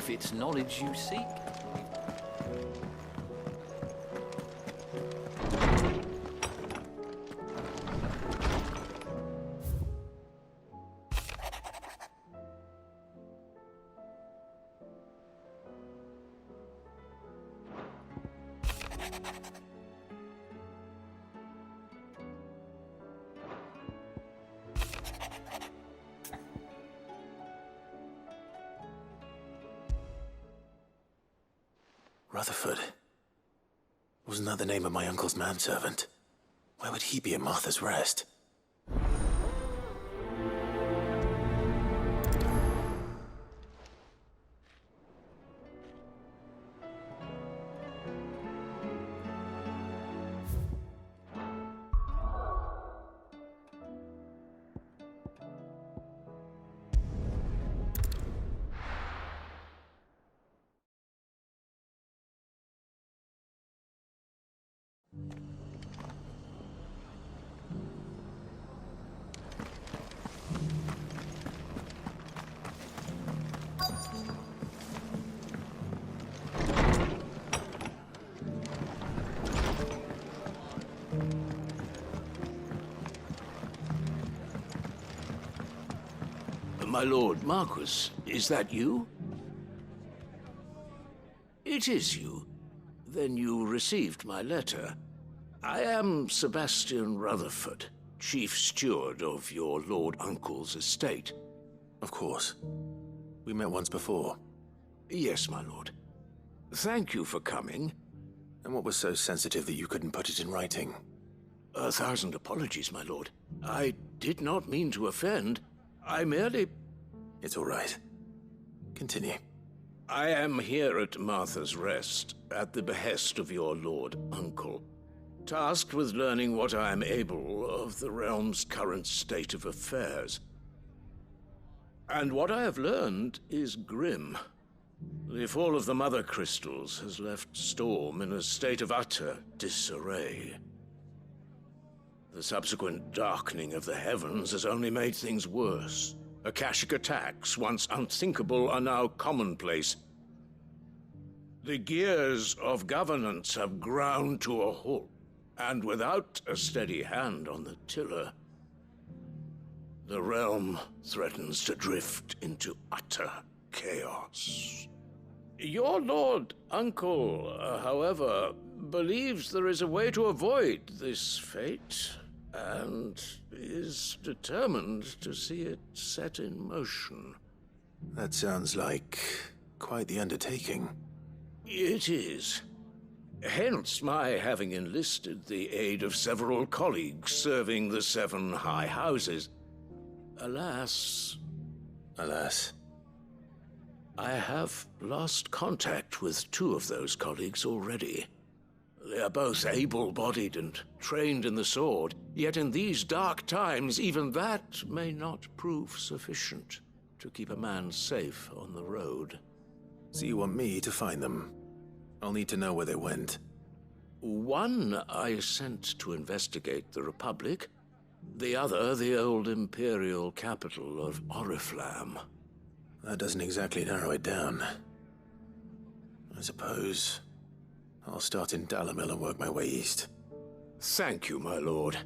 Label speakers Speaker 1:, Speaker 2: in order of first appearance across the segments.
Speaker 1: if it's knowledge you seek.
Speaker 2: Rutherford. Wasn't that the name of my uncle's manservant? Why would he be at Martha's Rest?
Speaker 3: My lord Marquis, is that you? It is you. Then you received my letter. I am Sebastian Rutherford, chief steward of your lord uncle's estate.
Speaker 2: Of course. We met once before.
Speaker 3: Yes, my lord. Thank you for coming.
Speaker 2: And what was so sensitive that you couldn't put it in writing?
Speaker 3: 1,000 apologies, my lord. I did not mean to offend. I merely...
Speaker 2: It's all right. Continue.
Speaker 3: I am here at Martha's Rest, at the behest of your lord uncle, tasked with learning what I am able of the realm's current state of affairs. And what I have learned is grim. The fall of the Mother Crystals has left Storm in a state of utter disarray. The subsequent darkening of the heavens has only made things worse. Akashic attacks, once unthinkable, are now commonplace. The gears of governance have ground to a halt, and without a steady hand on the tiller, the realm threatens to drift into utter chaos. Your lord uncle, however, believes there is a way to avoid this fate, and is determined to see it set in motion.
Speaker 2: That sounds like quite the undertaking.
Speaker 3: It is. Hence my having enlisted the aid of several colleagues serving the 7 high houses. Alas, I have lost contact with 2 of those colleagues already. They are both able-bodied and trained in the sword, yet in these dark times, even that may not prove sufficient to keep a man safe on the road.
Speaker 2: So you want me to find them? I'll need to know where they went.
Speaker 3: One I sent to investigate the Republic, the other the old Imperial capital of Oriflamme.
Speaker 2: That doesn't exactly narrow it down. I suppose I'll start in Dalamil and work my way east.
Speaker 3: Thank you, my lord.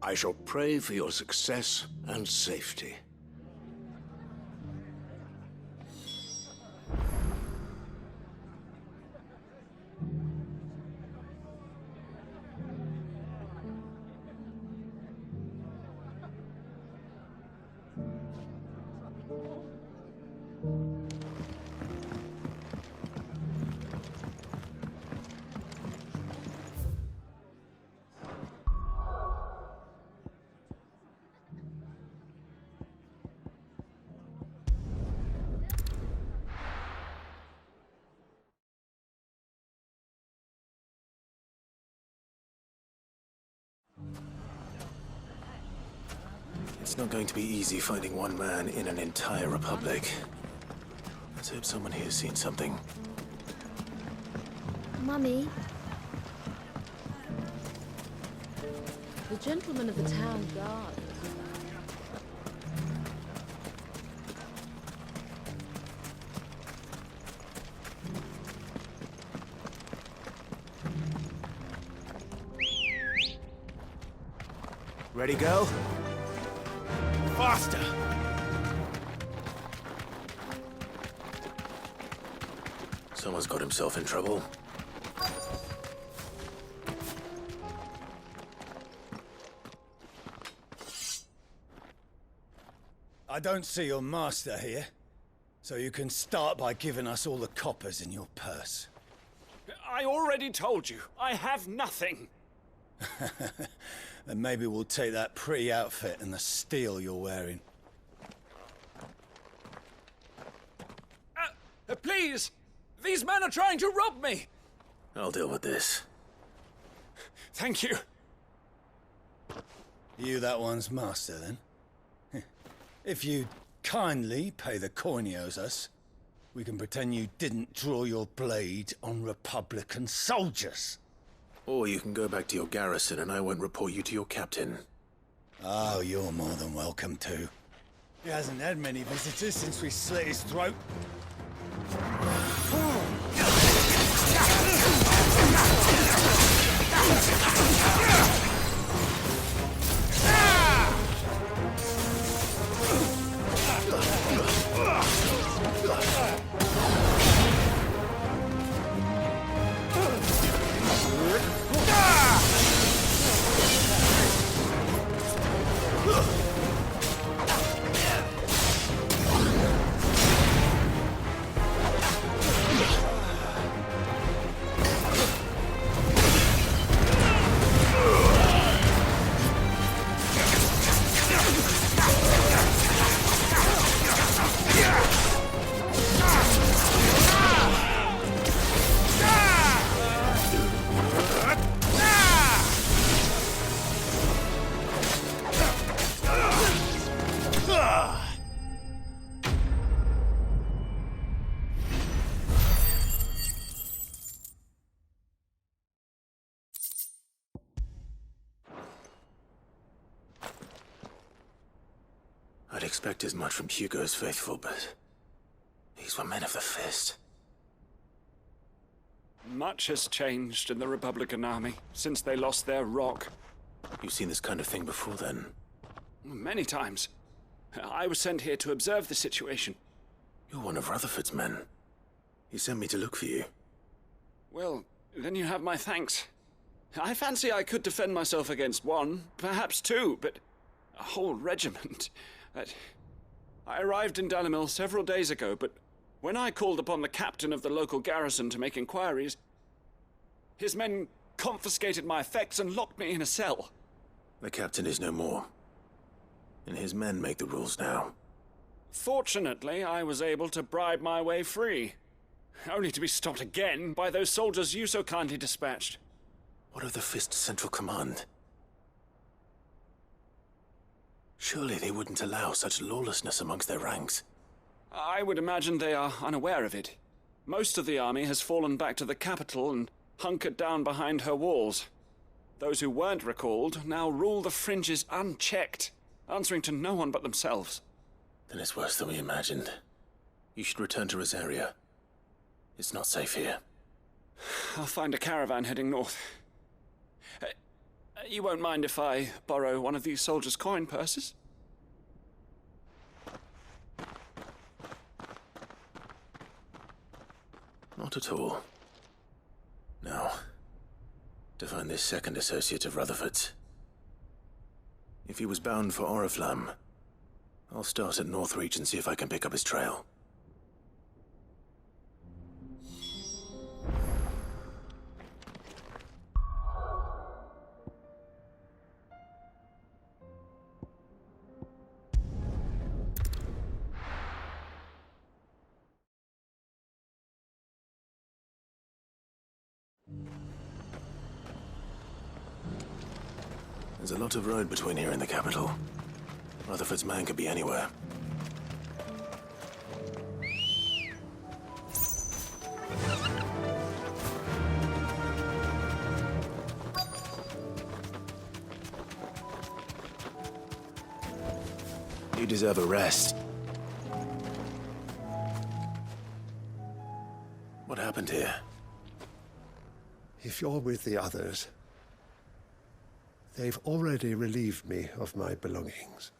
Speaker 3: I shall pray for your success and safety.
Speaker 2: It's not going to be easy finding one man in an entire republic. Let's hope someone here's seen something.
Speaker 4: Mummy? The gentleman of the town guard.
Speaker 2: Ready, go? Faster! Someone's got himself in trouble.
Speaker 1: I don't see your master here, so you can start by giving us all the coppers in your purse.
Speaker 5: I already told you, I have nothing.
Speaker 1: Then maybe we'll take that pretty outfit and the steel you're wearing.
Speaker 5: Please! These men are trying to rob me!
Speaker 2: I'll deal with this.
Speaker 5: Thank you.
Speaker 1: You that one's master, then? If you kindly pay the coin he owes us, we can pretend you didn't draw your blade on Republican soldiers.
Speaker 2: Or you can go back to your garrison and I won't report you to your captain.
Speaker 1: Oh, you're more than welcome to. He hasn't had many visitors since we slit his throat.
Speaker 2: I'd expect as much from Hugo's faithful, but these were men of the fist.
Speaker 5: Much has changed in the Republican army since they lost their rock.
Speaker 2: You've seen this kind of thing before, then?
Speaker 5: Many times. I was sent here to observe the situation.
Speaker 2: You're one of Rutherford's men. He sent me to look for you.
Speaker 5: Well, then you have my thanks. I fancy I could defend myself against one, perhaps two, but a whole regiment. I arrived in Dalimil several days ago, but when I called upon the captain of the local garrison to make inquiries, his men confiscated my effects and locked me in a cell.
Speaker 2: The captain is no more, and his men make the rules now.
Speaker 5: Fortunately, I was able to bribe my way free, only to be stopped again by those soldiers you so kindly dispatched.
Speaker 2: What of the Fist's central command? Surely they wouldn't allow such lawlessness amongst their ranks.
Speaker 5: I would imagine they are unaware of it. Most of the army has fallen back to the capital and hunkered down behind her walls. Those who weren't recalled now rule the fringes unchecked, answering to no one but themselves.
Speaker 2: Then it's worse than we imagined. You should return to Rosaria. It's not safe here.
Speaker 5: I'll find a caravan heading north. You won't mind if I borrow one of these soldiers' coin purses?
Speaker 2: Not at all. Now, to find this second associate of Rutherford's. If he was bound for Oriflamme, I'll start at Northreach and see if I can pick up his trail. There's a lot of road between here and the capital. Rutherford's man could be anywhere. You deserve a rest. What happened here?
Speaker 6: If you're with the others, They've already relieved me of my belongings.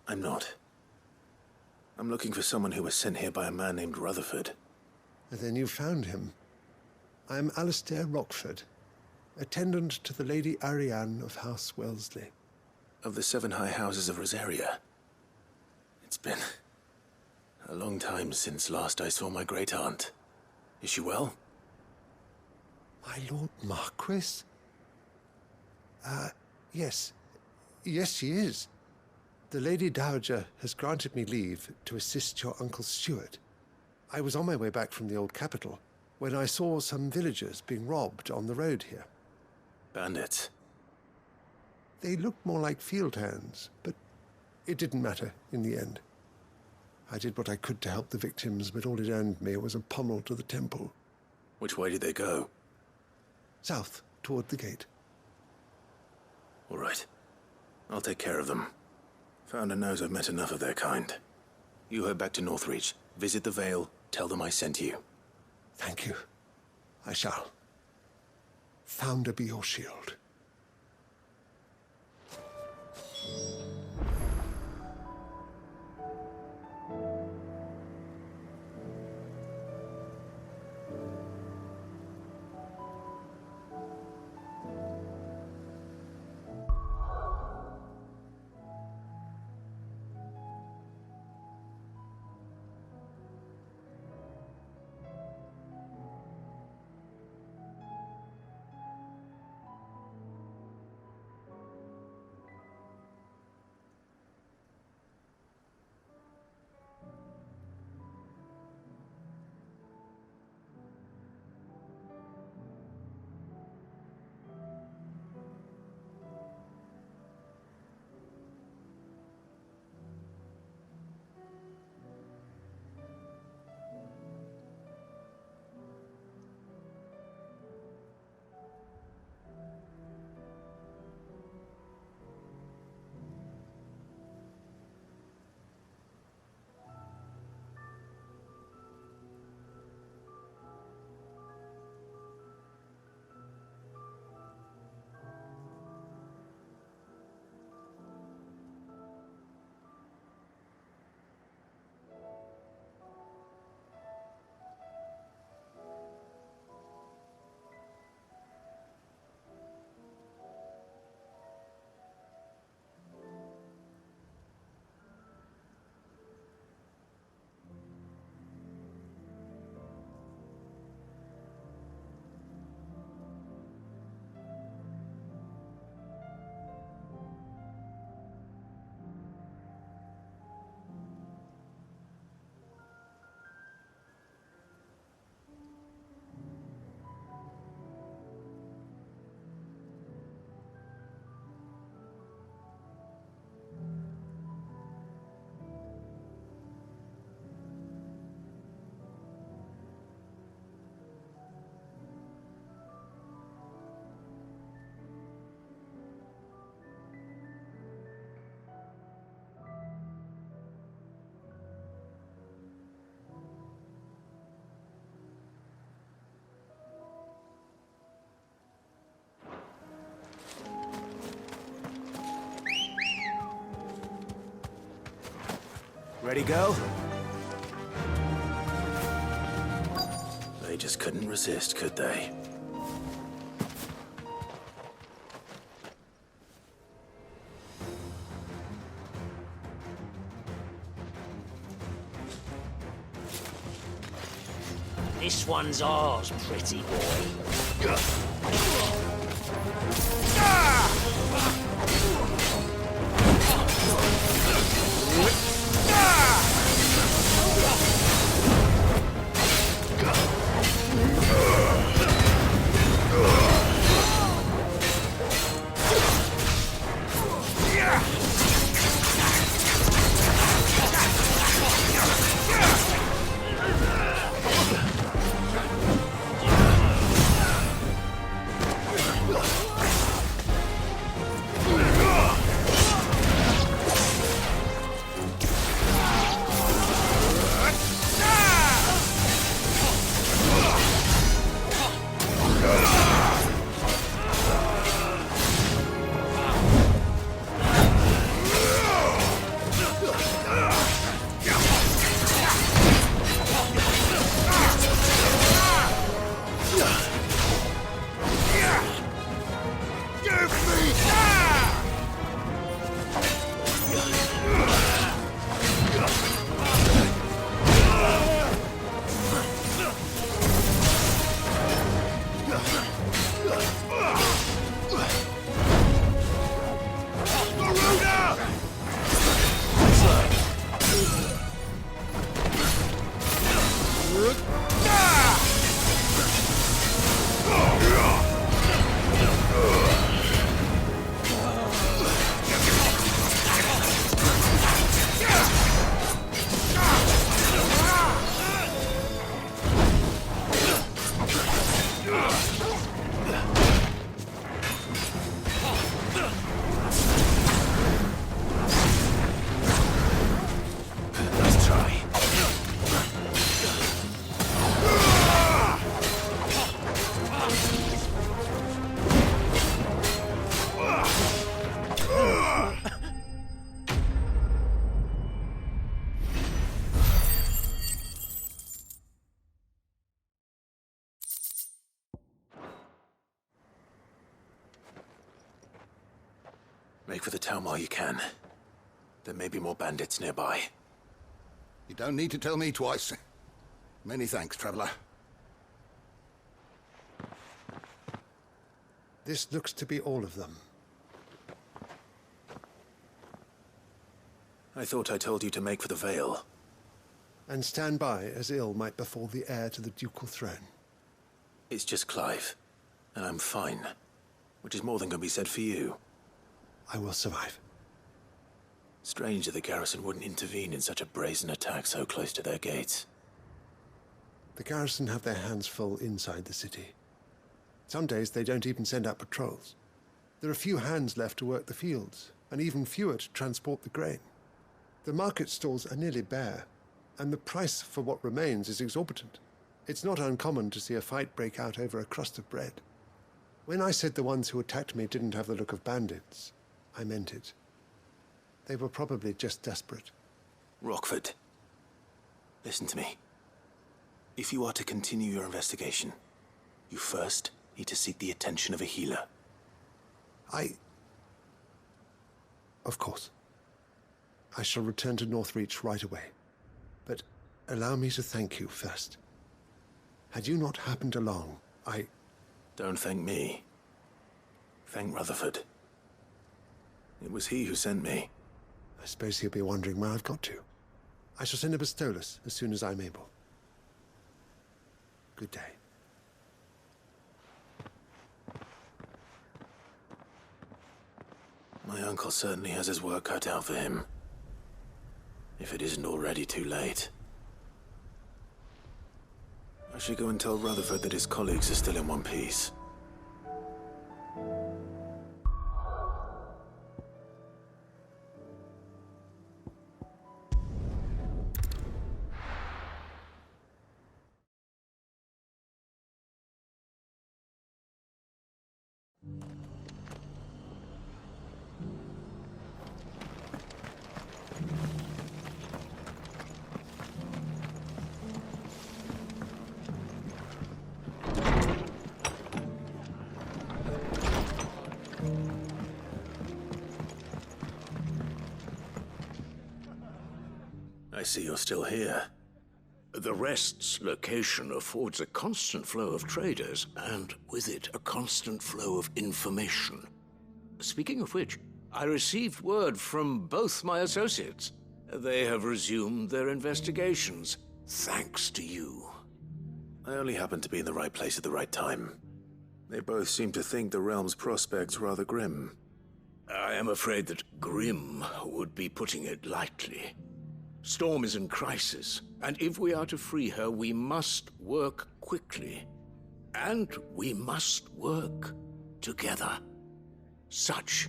Speaker 2: I'm not. I'm looking for someone who was sent here by a man named Rutherford.
Speaker 6: And then you found him. I'm Alistair Rockford, attendant to the Lady Ariane of House Wellesley.
Speaker 2: Of the 7 high houses of Rosaria. It's been a long time since last I saw my great-aunt. Is she well?
Speaker 6: My Lord Marquis? Yes. Yes, she is. The Lady Dowager has granted me leave to assist your Uncle Stuart. I was on my way back from the old capital when I saw some villagers being robbed on the road here.
Speaker 2: Bandits?
Speaker 6: They looked more like field hands, but it didn't matter in the end. I did what I could to help the victims, but all it earned me was a pommel to the temple.
Speaker 2: Which way did they go?
Speaker 6: South, toward the gate.
Speaker 2: All right. I'll take care of them. Founder knows I've met enough of their kind. You head back to Northreach, visit the Vale, tell them I sent you.
Speaker 6: Thank you. I shall. Founder be your shield.
Speaker 2: Ready, go? They just couldn't resist, could they?
Speaker 7: This one's ours, pretty boy.
Speaker 2: Make for the town while you can. There may be more bandits nearby.
Speaker 8: You don't need to tell me twice. Many thanks, traveler.
Speaker 6: This looks to be all of them.
Speaker 2: I thought I told you to make for the Vale.
Speaker 6: And stand by as ill might befall the heir to the ducal throne.
Speaker 2: It's just Clive, and I'm fine. Which is more than can be said for you.
Speaker 6: I will survive.
Speaker 2: Strange that the garrison wouldn't intervene in such a brazen attack so close to their gates.
Speaker 6: The garrison have their hands full inside the city. Some days they don't even send out patrols. There are few hands left to work the fields, and even fewer to transport the grain. The market stalls are nearly bare, and the price for what remains is exorbitant. It's not uncommon to see a fight break out over a crust of bread. When I said the ones who attacked me didn't have the look of bandits, I meant it. They were probably just desperate.
Speaker 2: Rockford, listen to me. If you are to continue your investigation, you first need to seek the attention of a healer.
Speaker 6: Of course. I shall return to Northreach right away. But allow me to thank you first. Had you not happened along,
Speaker 2: Don't thank me. Thank Rutherford. It was he who sent me.
Speaker 6: I suppose he'll be wondering where I've got to. I shall send a Bistolus as soon as I'm able. Good day.
Speaker 2: My uncle certainly has his work cut out for him. If it isn't already too late. I should go and tell Rutherford that his colleagues are still in one piece. I see you're still here.
Speaker 3: The Rest's location affords a constant flow of traders, and with it, a constant flow of information. Speaking of which, I received word from both my associates. They have resumed their investigations, thanks to you.
Speaker 2: I only happened to be in the right place at the right time. They both seem to think the realm's prospects rather grim.
Speaker 3: I am afraid that grim would be putting it lightly. Storm is in crisis, and if we are to free her, we must work quickly. And we must work together. Such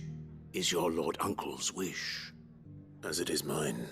Speaker 3: is your Lord Uncle's wish.
Speaker 2: As it is mine.